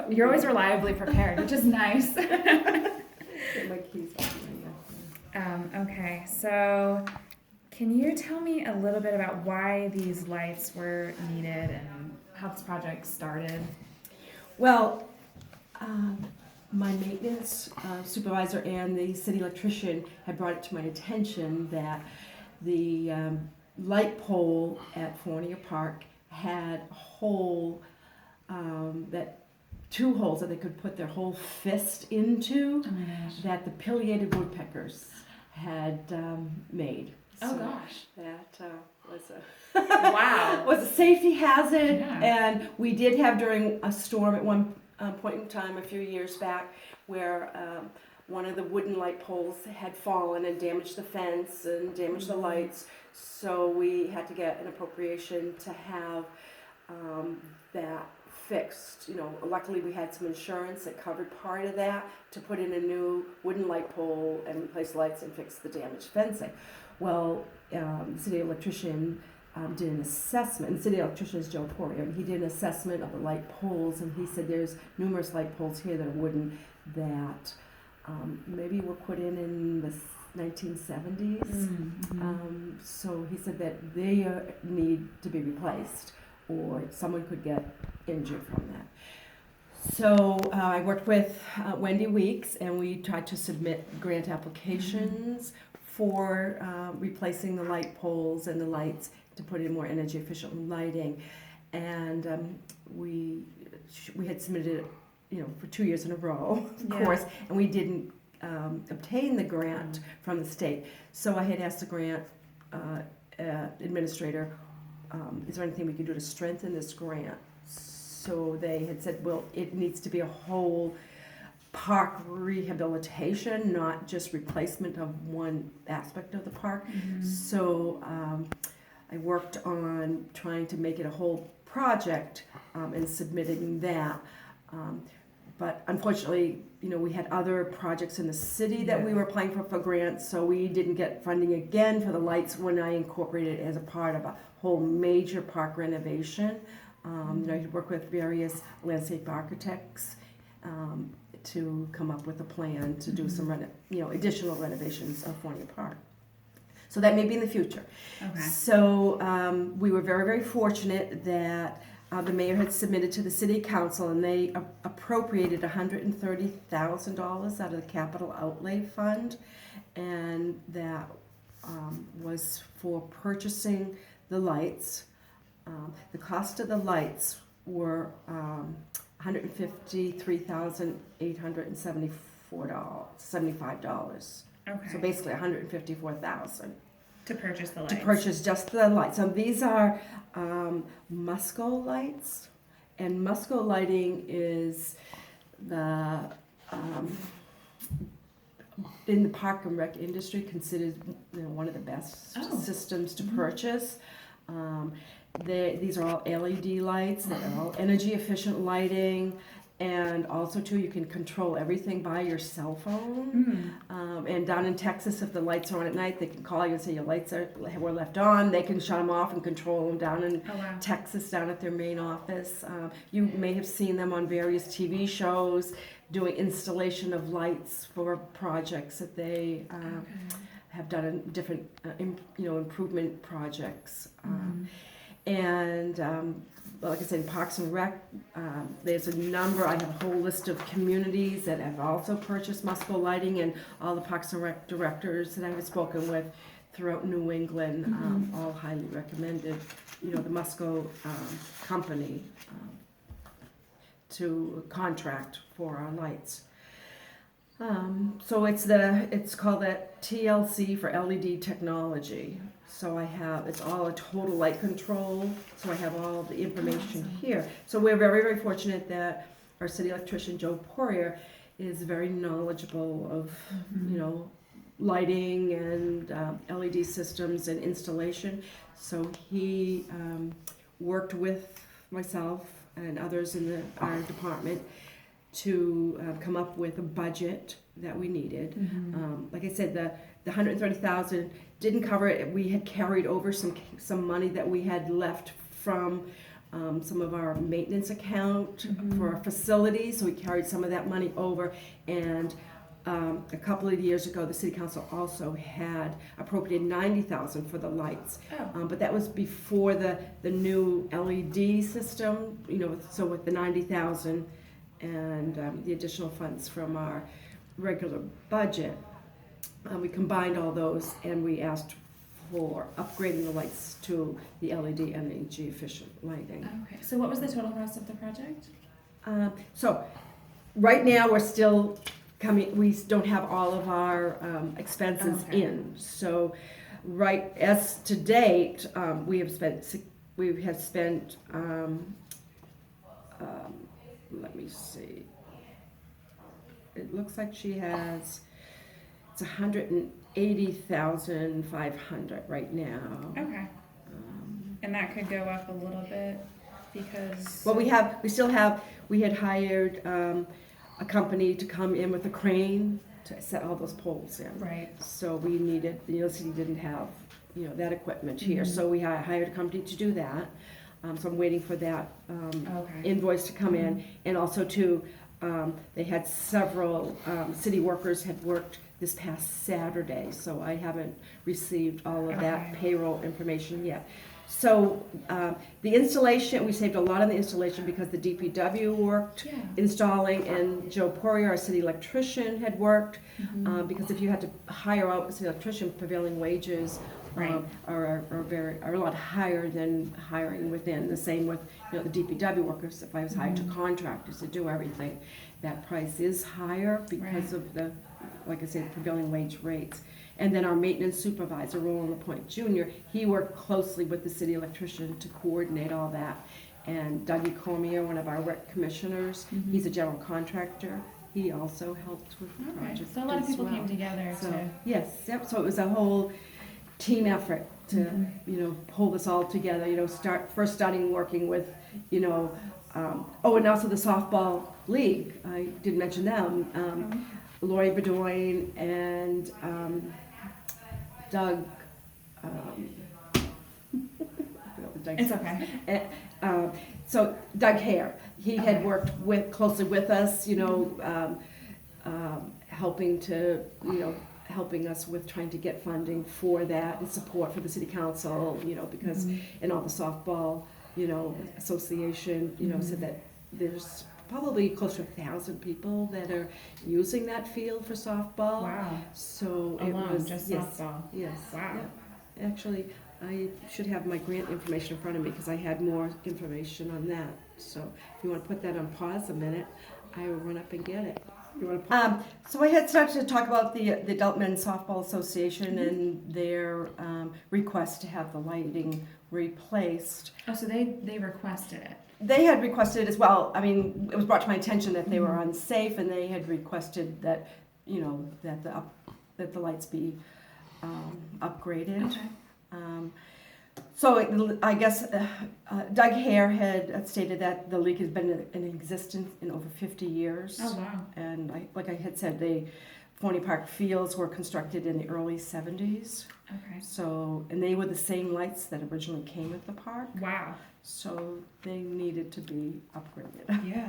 You're always reliably prepared, which is nice. Get my keys off. Okay, so can you tell me a little bit about why these lights were needed and how this project started? Well, my maintenance supervisor and the city electrician had brought it to my attention that the light pole at Fournier Park had a hole, two holes that they could put their whole fist into, Oh my gosh. that the pileated woodpeckers had made. Oh So gosh. That was Wow. was a safety hazard, Yeah. and we did have during a storm at one point in time a few years back where one of the wooden light poles had fallen and damaged the fence and damaged the lights, so we had to get an appropriation to have that fixed. You know, luckily we had some insurance that covered part of that to put in a new wooden light pole and replace lights and fix the damaged fencing. Well, the city electrician did an assessment, and the city electrician is Joe Poirier, and he did an assessment of the light poles, and he said there's numerous light poles here that are wooden that maybe were put in the 1970s. Mm-hmm. So he said that they need to be replaced, or someone could get injured from that. So I worked with Wendy Weeks, and we tried to submit grant applications for replacing the light poles and the lights to put in more energy efficient lighting. And we had submitted it, for 2 years in a row, of course, and we didn't obtain the grant from the state. So I had asked the grant administrator, is there anything we can do to strengthen this grant? So they had said, well, it needs to be a whole park rehabilitation, not just replacement of one aspect of the park. So I worked on trying to make it a whole project and submitting that. But unfortunately, we had other projects in the city that we were applying for grants, so we didn't get funding again for the lights when I incorporated it as a part of a whole major park renovation. I worked with various landscape architects to come up with a plan to do some additional renovations of Fournier Park. So that may be in the future. Okay. So we were very, very fortunate that the mayor had submitted to the city council, and they appropriated $130,000 out of the capital outlay fund, and that was for purchasing the lights. The cost of the lights were $153,875. Okay. So basically $154,000 To purchase the lights. to purchase just the lights. So these are Musco lights, and Musco lighting is the in the park and rec industry considered one of the best systems to purchase. These are all LED lights. They're all energy efficient lighting, and also too you can control everything by your cell phone. And down in Texas, if the lights are on at night, they can call you and say your lights were left on. They can shut them off and control them down in Texas, down at their main office. You may have seen them on various TV shows doing installation of lights for projects that they have done in different improvement projects. And like I said, Parks and Rec, there's a number, I have a whole list of communities that have also purchased Musco lighting, and all the Parks and Rec directors that I've spoken with throughout New England all highly recommended, the Musco company to contract for our lights. So it's called that TLC for LED technology. So it's all a total light control. So I have all the information here. So we're very, very fortunate that our city electrician, Joe Poirier, is very knowledgeable of, lighting and LED systems and installation. So he worked with myself and others in our department to come up with a budget that we needed. Like I said, the $130,000 didn't cover it. We had carried over some money that we had left from some of our maintenance account for our facilities, so we carried some of that money over. And a couple of years ago, the city council also had appropriated $90,000 for the lights. But that was before the new LED system, so with the $90,000 and the additional funds from our regular budget, we combined all those and we asked for upgrading the lights to the LED energy efficient lighting. Okay, so what was the total cost of the project? So right now we're still we don't have all of our expenses in. So as to date, we have spent let me see. It looks like she has, it's $180,500 right now. Okay. And that could go up a little bit because. Well, we had hired a company to come in with a crane to set all those poles in. Right. So we needed, the city didn't have, that equipment here. So we hired a company to do that. So I'm waiting for that invoice to come in. And also they had several city workers had worked this past Saturday. So I haven't received all of that payroll information yet. So the installation, we saved a lot on the installation because the DPW worked installing, and Joe Poirier, our city electrician, had worked because if you had to hire out a city electrician, prevailing wages are a lot higher than hiring within. The same with the DPW workers. If I was hired to contractors to do everything, that price is higher because of the, like I said, prevailing wage rates. And then our maintenance supervisor, Roland LaPointe Jr., he worked closely with the city electrician to coordinate all that. And Dougie Cormier, one of our rec commissioners, he's a general contractor. He also helped with the project. So a lot of people came together to. Yes, so it was a whole team effort to, pull this all together, starting working with, and also the softball league. I did mention them. Lori Bedoin and Doug. It's okay. So Doug Hare, he had worked closely with us, helping us with trying to get funding for that and support for the city council, because and all the softball, association, said that there's probably close to 1,000 people that are using that field for softball. Wow. So Just softball. Yes. Wow. Yeah. Actually, I should have my grant information in front of me because I had more information on that. So if you want to put that on pause a minute, I will run up and get it. So I had started to talk about the Adult Men's Softball Association and their request to have the lighting replaced. Oh, so they requested it. They had requested as well. I mean, it was brought to my attention that they were unsafe, and they had requested that, that the lights be upgraded. Okay. So I guess Doug Hare had stated that the league has been in existence in over 50 years. Oh, wow. And like I had said, the Forney Park fields were constructed in the early 70s. Okay. So, and they were the same lights that originally came with the park. Wow. So they needed to be upgraded. Yeah.